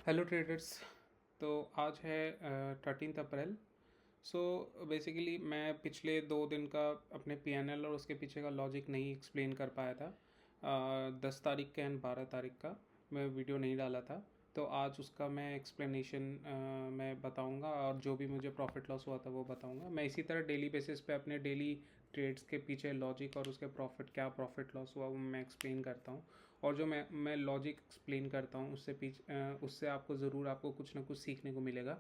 Hello traders. तो आज है 13 अप्रैल। सो बेसिकली मैं पिछले 2 दिन का अपने पीएनएल और उसके पीछे का लॉजिक नहीं एक्सप्लेन कर पाया था। 10 तारीख का एंड 12 तारीख का मैं वीडियो नहीं डाला था। तो आज उसका मैं एक्सप्लेनेशन मैं बताऊंगा और जो भी मुझे प्रॉफिट लॉस हुआ था वो बताऊंगा। मैं इसी तरह डेली बेसिस पे अपने डेली ट्रेड्स के पीछे लॉजिक और उसके प्रॉफिट लॉस हुआ वो मैं एक्सप्लेन करता हूँ। और जो मैं लॉजिक एक्सप्लेन करता हूँ उससे आपको ज़रूर आपको कुछ ना कुछ सीखने को मिलेगा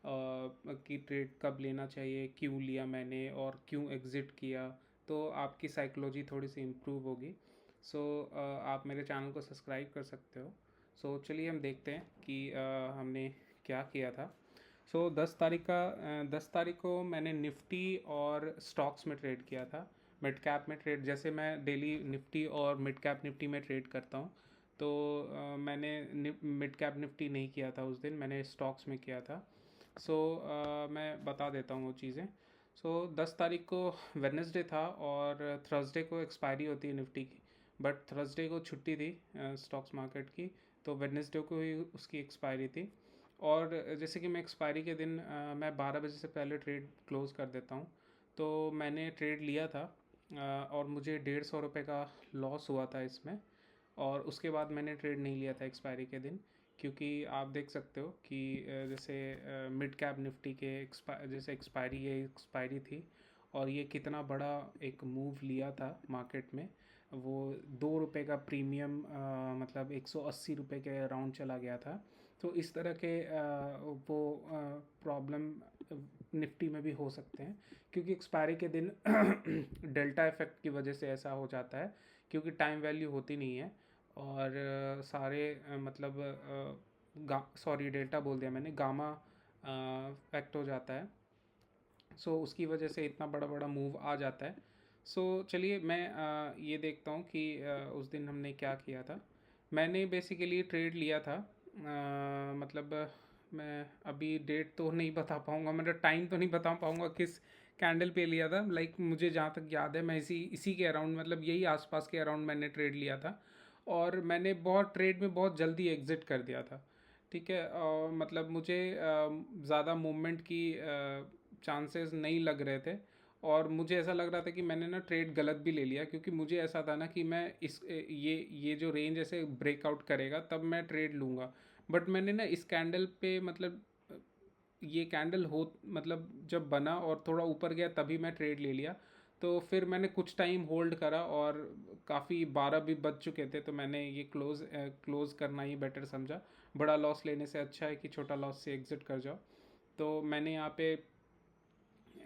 कि ट्रेड कब लेना चाहिए, क्यों लिया मैंने और क्यों एग्ज़िट किया। तो आपकी साइकोलॉजी थोड़ी सी इम्प्रूव होगी। सो आप मेरे चैनल को सब्सक्राइब कर सकते हो। सो चलिए हम देखते हैं कि हमने क्या किया था। सो 10 तारीख को मैंने निफ्टी और स्टॉक्स में ट्रेड किया था। मिड कैप में ट्रेड, जैसे मैं डेली निफ्टी और मिड कैप निफ्टी में ट्रेड करता हूँ। तो मैंने मिड कैप निफ्टी नहीं किया था उस दिन, मैंने स्टॉक्स में किया था। सो मैं बता देता हूँ वो चीज़ें। सो 10 तारीख को वेडनेसडे था और थर्सडे को एक्सपायरी होती है निफ्टी की। बट थर्सडे को छुट्टी थी स्टॉक्स मार्केट की, तो वेडनेसडे को ही उसकी एक्सपायरी थी। और जैसे कि मैं एक्सपायरी के दिन मैं 12 बजे से पहले ट्रेड क्लोज़ कर देता हूँ। तो मैंने ट्रेड लिया था और मुझे 150 रुपये का लॉस हुआ था इसमें। और उसके बाद मैंने ट्रेड नहीं लिया था एक्सपायरी के दिन, क्योंकि आप देख सकते हो कि जैसे मिड कैप निफ्टी के जैसे एक्सपायरी थी और ये कितना बड़ा एक मूव लिया था मार्केट में। वो 2 रुपये का प्रीमियम मतलब 180 रुपये के अराउंड चला गया था। तो इस तरह के वो प्रॉब्लम निफ्टी में भी हो सकते हैं, क्योंकि एक्सपायरी के दिन डेल्टा इफेक्ट की वजह से ऐसा हो जाता है, क्योंकि टाइम वैल्यू होती नहीं है। और सारे मतलब सॉरी डेल्टा बोल दिया मैंने, गामा इफेक्ट हो जाता है। सो उसकी वजह से इतना बड़ा बड़ा मूव आ जाता है। सो चलिए मैं ये देखता हूँ कि उस दिन हमने क्या किया था। मैंने बेसिकली ट्रेड लिया था मतलब मैं अभी डेट तो नहीं बता पाऊँगा, मतलब टाइम तो नहीं बता पाऊँगा किस कैंडल पे लिया था। लाइक मुझे जहाँ तक याद है मैं इसी के अराउंड, मतलब यही आसपास के अराउंड मैंने ट्रेड लिया था। और मैंने बहुत ट्रेड में बहुत जल्दी एग्ज़िट कर दिया था। ठीक है, मतलब मुझे ज़्यादा मूवमेंट की चांसेस नहीं लग रहे थे। और मुझे ऐसा लग रहा था कि मैंने ना ट्रेड गलत भी ले लिया, क्योंकि मुझे ऐसा था ना कि मैं ये जो रेंज ऐसे ब्रेकआउट करेगा तब मैं ट्रेड लूँगा। बट मैंने ना इस कैंडल पे मतलब ये कैंडल हो मतलब जब बना और थोड़ा ऊपर गया तभी मैं ट्रेड ले लिया। तो फिर मैंने कुछ टाइम होल्ड करा और काफ़ी 12 भी बज चुके थे, तो मैंने ये क्लोज़ करना ही बेटर समझा। बड़ा लॉस लेने से अच्छा है कि छोटा लॉस से एग्ज़िट कर जाओ। तो मैंने यहाँ पे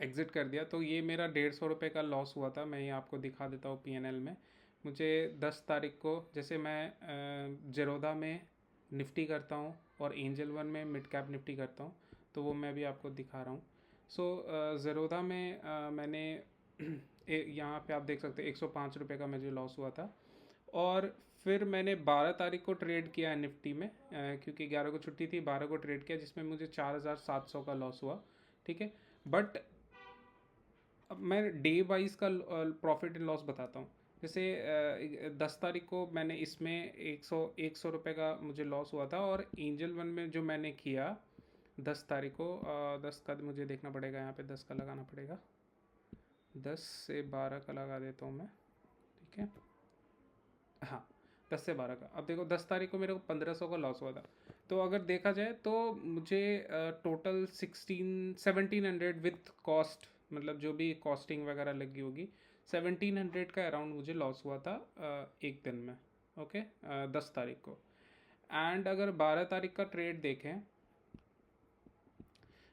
एग्ज़िट कर दिया। तो ये मेरा 150 रुपये का लॉस हुआ था। मैं ये आपको दिखा देता हूँ पीएनएल में। मुझे 10 तारीख को, जैसे मैं जेरोधा में निफ्टी करता हूँ और एंजल वन में मिड कैप निफ्टी करता हूँ, तो वो मैं भी आपको दिखा रहा हूँ। सो ज़ेरोधा में मैंने यहाँ पे आप देख सकते हैं 105 रुपये का मुझे लॉस हुआ था। और फिर मैंने 12 तारीख को ट्रेड किया है निफ्टी में, क्योंकि 11 को छुट्टी थी, 12 को ट्रेड किया जिसमें मुझे 4700 का लॉस हुआ। ठीक है, बट अब मैं डे वाइज का प्रॉफिट एंड लॉस बताता हूँ। जैसे 10 तारीख को मैंने इसमें एक सौ रुपये का मुझे लॉस हुआ था। और एंजल वन में जो मैंने किया 10 तारीख को, 10 का मुझे देखना पड़ेगा, यहाँ पे 10 का लगाना पड़ेगा। 10 से 12 का लगा देता हूँ मैं। ठीक है, हाँ, 10 से 12 का। अब देखो 10 तारीख को मेरे को 1500 का लॉस हुआ था। तो अगर देखा जाए तो मुझे टोटल 1700 विथ कॉस्ट, मतलब जो भी कॉस्टिंग वगैरह लगी होगी, 1700 का अराउंड मुझे लॉस हुआ था एक दिन में। ओके, 10 तारीख को। एंड अगर 12 तारीख का ट्रेड देखें,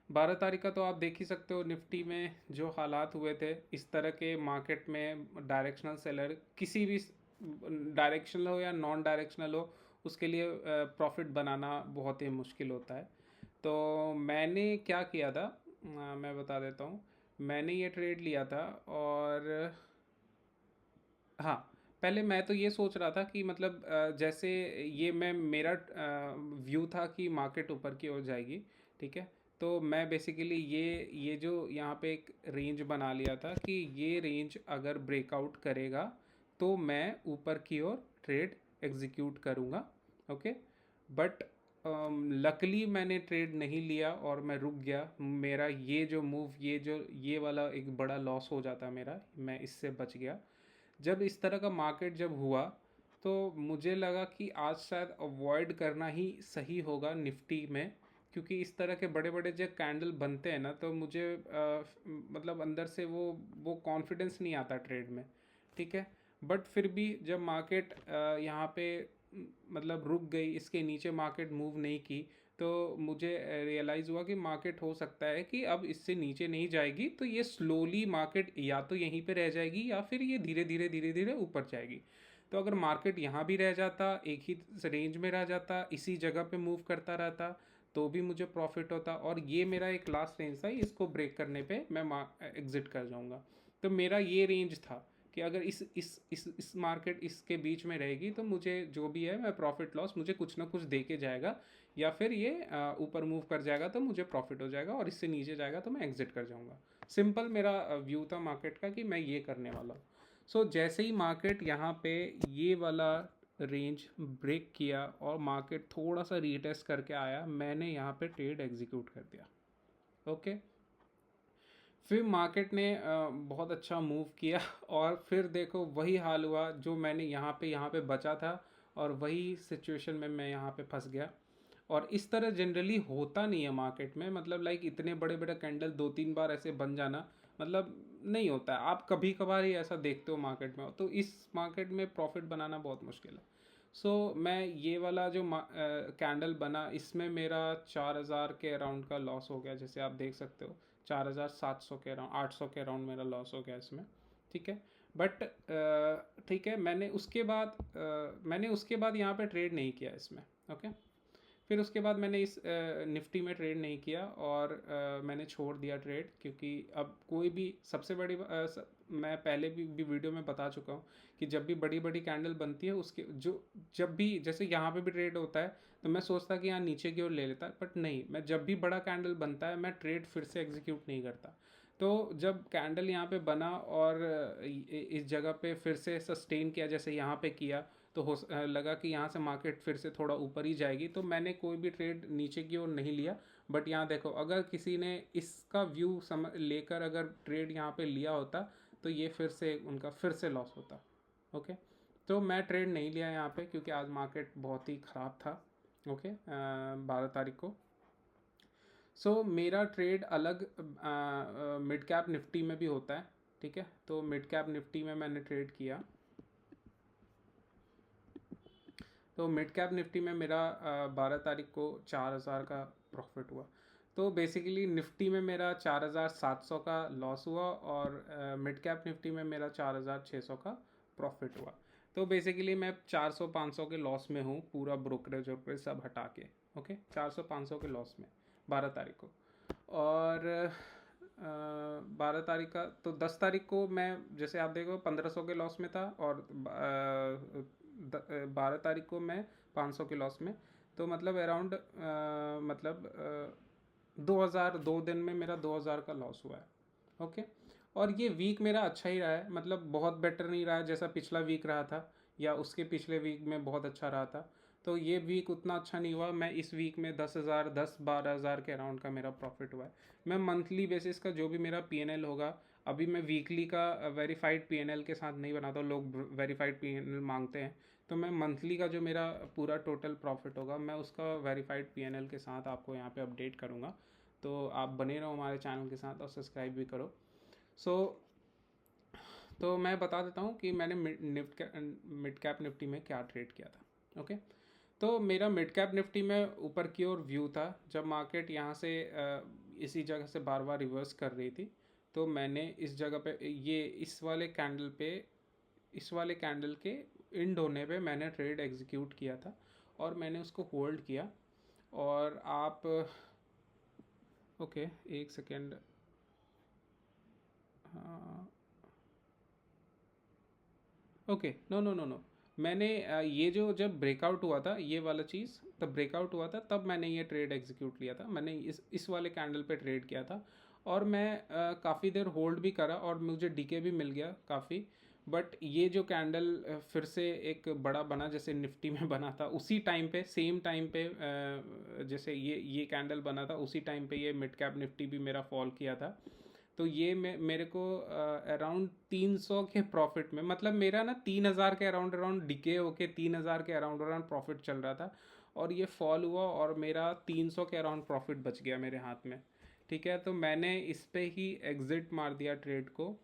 12 तारीख का तो आप देख ही सकते हो निफ्टी में जो हालात हुए थे। इस तरह के मार्केट में डायरेक्शनल सेलर, किसी भी डायरेक्शनल हो या नॉन डायरेक्शनल हो, उसके लिए प्रॉफिट बनाना बहुत ही मुश्किल होता है। तो मैंने क्या किया था, मैं बता देता हूँ। मैंने ये ट्रेड लिया था और हाँ, पहले मैं तो ये सोच रहा था कि मतलब जैसे ये मैं मेरा व्यू था कि मार्केट ऊपर की ओर जाएगी। ठीक है, तो मैं बेसिकली ये जो यहाँ पे एक रेंज बना लिया था कि ये रेंज अगर ब्रेकआउट करेगा तो मैं ऊपर की ओर ट्रेड एग्जीक्यूट करूँगा। ओके, बट लकली मैंने ट्रेड नहीं लिया और मैं रुक गया। मेरा ये जो मूव, ये वाला एक बड़ा लॉस हो जाता मेरा, मैं इससे बच गया। जब इस तरह का मार्केट जब हुआ तो मुझे लगा कि आज शायद अवॉइड करना ही सही होगा निफ्टी में, क्योंकि इस तरह के बड़े बड़े जो कैंडल बनते हैं ना, तो मुझे मतलब अंदर से वो कॉन्फिडेंस नहीं आता ट्रेड में, ठीक है। बट फिर भी जब मार्केट यहाँ पे मतलब रुक गई, इसके नीचे मार्केट मूव नहीं की, तो मुझे रियलाइज़ हुआ कि मार्केट हो सकता है कि अब इससे नीचे नहीं जाएगी, तो ये स्लोली मार्केट या तो यहीं पे रह जाएगी या फिर ये धीरे धीरे ऊपर जाएगी। तो अगर मार्केट यहाँ भी रह जाता, एक ही रेंज में रह जाता, इसी जगह पे मूव करता रहता, तो भी मुझे प्रॉफिट होता। और ये मेरा एक लास्ट रेंज था, इसको ब्रेक करने पे मैं एग्ज़िट कर जाऊँगा। तो मेरा ये रेंज था कि अगर इस मार्केट इसके बीच में रहेगी तो मुझे जो भी है, मैं प्रॉफिट लॉस मुझे कुछ ना कुछ दे के जाएगा, या फिर ये ऊपर मूव कर जाएगा तो मुझे प्रॉफिट हो जाएगा, और इससे नीचे जाएगा तो मैं एग्जिट कर जाऊँगा। सिंपल मेरा व्यू था मार्केट का कि मैं ये करने वाला हूँ। सो जैसे ही मार्केट यहाँ पे ये वाला रेंज ब्रेक किया और मार्केट थोड़ा सा रीटेस्ट करके आया, मैंने यहाँ पे ट्रेड एग्जीक्यूट कर दिया। ओके, फिर मार्केट ने बहुत अच्छा मूव किया और फिर देखो वही हाल हुआ जो मैंने यहाँ पे बचा था, और वही सिचुएशन में मैं यहाँ पे फंस गया। और इस तरह जनरली होता नहीं है मार्केट में, मतलब लाइक इतने बड़े बड़े कैंडल 2-3 बार ऐसे बन जाना मतलब नहीं होता है। आप कभी कभार ही ऐसा देखते हो मार्केट में, तो इस मार्केट में प्रॉफिट बनाना बहुत मुश्किल है। सो मैं ये वाला जो कैंडल बना, इसमें मेरा 4,000 के अराउंड का लॉस हो गया, जैसे आप देख सकते हो 4,700 के अराउंड, 800 के अराउंड मेरा लॉस हो गया इसमें, ठीक है। बट ठीक है, मैंने उसके बाद यहाँ पे ट्रेड नहीं किया इसमें। ओके, फिर उसके बाद मैंने इस निफ्टी में ट्रेड नहीं किया, और मैंने छोड़ दिया ट्रेड, क्योंकि अब कोई भी सबसे बड़ी मैं पहले भी वीडियो में बता चुका हूँ कि जब भी बड़ी बड़ी कैंडल बनती है, उसके जो जब भी जैसे यहाँ पे भी ट्रेड होता है, तो मैं सोचता कि यहाँ नीचे की ओर ले लेता, बट नहीं, मैं जब भी बड़ा कैंडल बनता है मैं ट्रेड फिर से एग्जीक्यूट नहीं करता। तो जब कैंडल यहाँ पे बना और इस जगह पे फिर से सस्टेन किया जैसे यहाँ पे किया, तो लगा कि यहाँ से मार्केट फिर से थोड़ा ऊपर ही जाएगी, तो मैंने कोई भी ट्रेड नीचे की ओर नहीं लिया। बट यहाँ देखो, अगर किसी ने इसका व्यू लेकर अगर ट्रेड यहाँ पे लिया होता, तो ये फिर से उनका फिर से लॉस होता। ओके, तो मैं ट्रेड नहीं लिया यहाँ पे, क्योंकि आज मार्केट बहुत ही ख़राब था। ओके, 12 तारीख को। सो मेरा ट्रेड अलग मिड कैप निफ्टी में भी होता है, ठीक है। तो मिड कैप निफ्टी में मैंने ट्रेड किया, तो मिड कैप निफ्टी में मेरा 12 तारीख को 4,000 का प्रॉफिट हुआ। तो बेसिकली निफ्टी में मेरा 4,700 का लॉस हुआ, और मिड कैप निफ्टी में मेरा 4,600 का प्रॉफिट हुआ। तो बेसिकली मैं 400-500 के लॉस में हूँ, पूरा ब्रोकरेज और सब हटा के। ओके, 400-500 के लॉस में 12 तारीख को। और 12 तारीख का, तो 10 तारीख को मैं, जैसे आप देखो, 1,500 के लॉस में था, और 12 तारीख को मैं 500 के लॉस में। तो मतलब अराउंड मतलब 2,000, 2 दिन में मेरा 2,000 का लॉस हुआ है। ओके, और ये वीक मेरा अच्छा ही रहा है, मतलब बहुत बेटर नहीं रहा है जैसा पिछला वीक रहा था, या उसके पिछले वीक में बहुत अच्छा रहा था। तो ये वीक उतना अच्छा नहीं हुआ। मैं इस वीक में 10,000, 10-12,000 के अराउंड का मेरा प्रॉफिट हुआ है। मैं मंथली बेसिस का जो भी मेरा पीएनएल होगा, अभी मैं वीकली का वेरीफाइड पीएनएल के साथ नहीं बनाता, लोग वेरीफाइड पीएनएल मांगते हैं, तो मैं मंथली का जो मेरा पूरा टोटल प्रॉफिट होगा, मैं उसका वेरीफाइड पीएनएल के साथ आपको यहाँ पे अपडेट करूँगा। तो आप बने रहो हमारे चैनल के साथ, और सब्सक्राइब भी करो। सो तो मैं बता देता हूँ कि मैंने मिड कैप निफ्टी में क्या ट्रेड किया था। ओके, तो मेरा मिड कैप निफ्टी में ऊपर की ओर व्यू था, जब मार्केट यहाँ से इसी जगह से बार बार रिवर्स कर रही थी, तो मैंने इस जगह पे इस वाले कैंडल के एंड होने पे मैंने ट्रेड एग्जीक्यूट किया था, और मैंने उसको होल्ड किया। और आप ओके, एक सेकेंड, हाँ, okay, no no no no, मैंने ये जो जब ब्रेकआउट हुआ था, ये वाला चीज़ तब ब्रेकआउट हुआ था, तब मैंने ये ट्रेड एग्जीक्यूट लिया था। मैंने इस वाले कैंडल पे ट्रेड किया था, और मैं काफ़ी देर होल्ड भी करा, और मुझे डीके भी मिल गया काफ़ी। बट ये जो कैंडल फिर से एक बड़ा बना जैसे निफ्टी में बना था उसी टाइम पे, सेम टाइम पे, जैसे ये कैंडल बना था उसी टाइम पे ये मिड कैप निफ्टी भी मेरा फॉल किया था। तो ये मेरे को अराउंड 300 के प्रॉफिट में, मतलब मेरा ना 3000 के अराउंड अराउंड डिके होके 3000 के अराउंड अराउंड प्रॉफिट चल रहा था, और ये फॉल हुआ और मेरा 300 के अराउंड प्रॉफिट बच गया मेरे हाथ में। ठीक है, तो मैंने इस पे ही एग्ज़िट मार दिया ट्रेड को,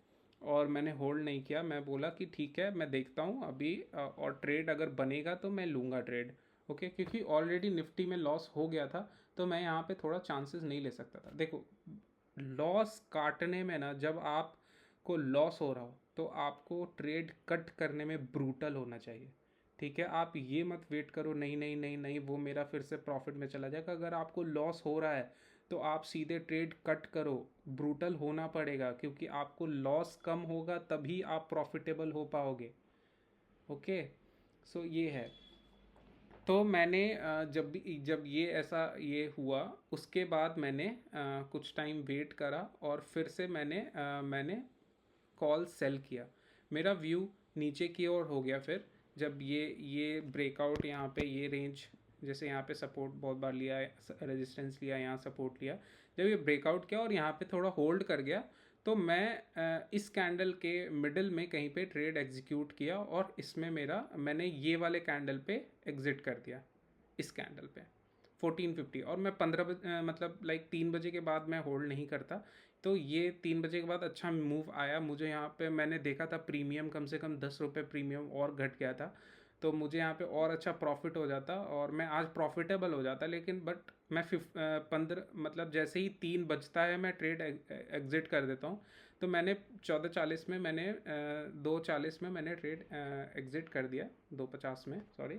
और मैंने होल्ड नहीं किया। मैं बोला कि ठीक है मैं देखता हूँ अभी, और ट्रेड अगर बनेगा तो मैं लूँगा ट्रेड। ओके, क्योंकि ऑलरेडी निफ्टी में लॉस हो गया था, तो मैं यहाँ पे थोड़ा चांसेस नहीं ले सकता था। देखो, लॉस काटने में ना, जब आपको लॉस हो रहा हो तो आपको ट्रेड कट करने में ब्रूटल होना चाहिए। ठीक है, आप ये मत वेट करो नहीं नहीं नहीं नहीं वो मेरा फिर से प्रॉफिट में चला जाएगा। अगर आपको लॉस हो रहा है तो आप सीधे ट्रेड कट करो। ब्रूटल होना पड़ेगा, क्योंकि आपको लॉस कम होगा तभी आप प्रॉफिटेबल हो पाओगे। ओके, सो ये है। तो मैंने जब ये ऐसा ये हुआ, उसके बाद मैंने कुछ टाइम वेट करा और फिर से मैंने कॉल सेल किया। मेरा व्यू नीचे की ओर हो गया फिर, जब ये ब्रेकआउट यहाँ पे ये रेंज, जैसे यहाँ पे सपोर्ट बहुत बार लिया है, रेजिस्टेंस लिया, यहाँ सपोर्ट लिया, जब ये ब्रेकआउट किया और यहाँ पे थोड़ा होल्ड कर गया, तो मैं इस कैंडल के मिडल में कहीं पे ट्रेड एग्जीक्यूट किया, और इसमें मैंने ये वाले कैंडल पे एग्जिट कर दिया, इस कैंडल पे 1450। और मैं 15 मतलब लाइक 3 बजे के बाद मैं होल्ड नहीं करता। तो ये 3 बजे के बाद अच्छा मूव आया मुझे, यहाँ पे मैंने देखा था प्रीमियम कम से कम 10 रुपये प्रीमियम और घट गया था, तो मुझे यहाँ पे और अच्छा प्रॉफिट हो जाता और मैं आज प्रॉफिटेबल हो जाता। लेकिन बट मैं 15 मतलब जैसे ही 3 बजता है मैं ट्रेड एग्जिट कर देता हूँ। तो मैंने 14:40 में मैंने 2:40 में मैंने ट्रेड एग्जिट कर दिया, 2:50 में सॉरी।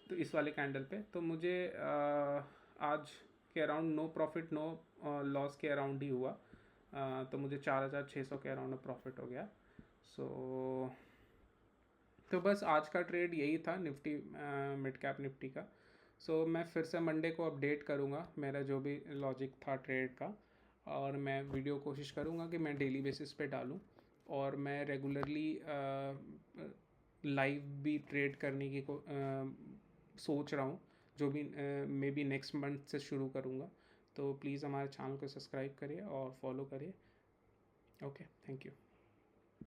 तो इस वाले कैंडल पे तो मुझे आज के around no profit no loss के अराउंड ही हुआ। तो मुझे 4600 के अराउंड प्रॉफिट हो गया। सो तो बस आज का ट्रेड यही था निफ्टी, मिड कैप निफ्टी का। सो मैं फिर से मंडे को अपडेट करूँगा मेरा जो भी लॉजिक था ट्रेड का, और मैं वीडियो कोशिश करूँगा कि मैं डेली बेसिस पे डालूँ, और मैं रेगुलरली लाइव भी ट्रेड करने की सोच रहा हूँ, जो भी मे बी नेक्स्ट मंथ से शुरू करूँगा। तो प्लीज़ हमारे चैनल को सब्सक्राइब करिए और फॉलो करिए। Okay, thank you.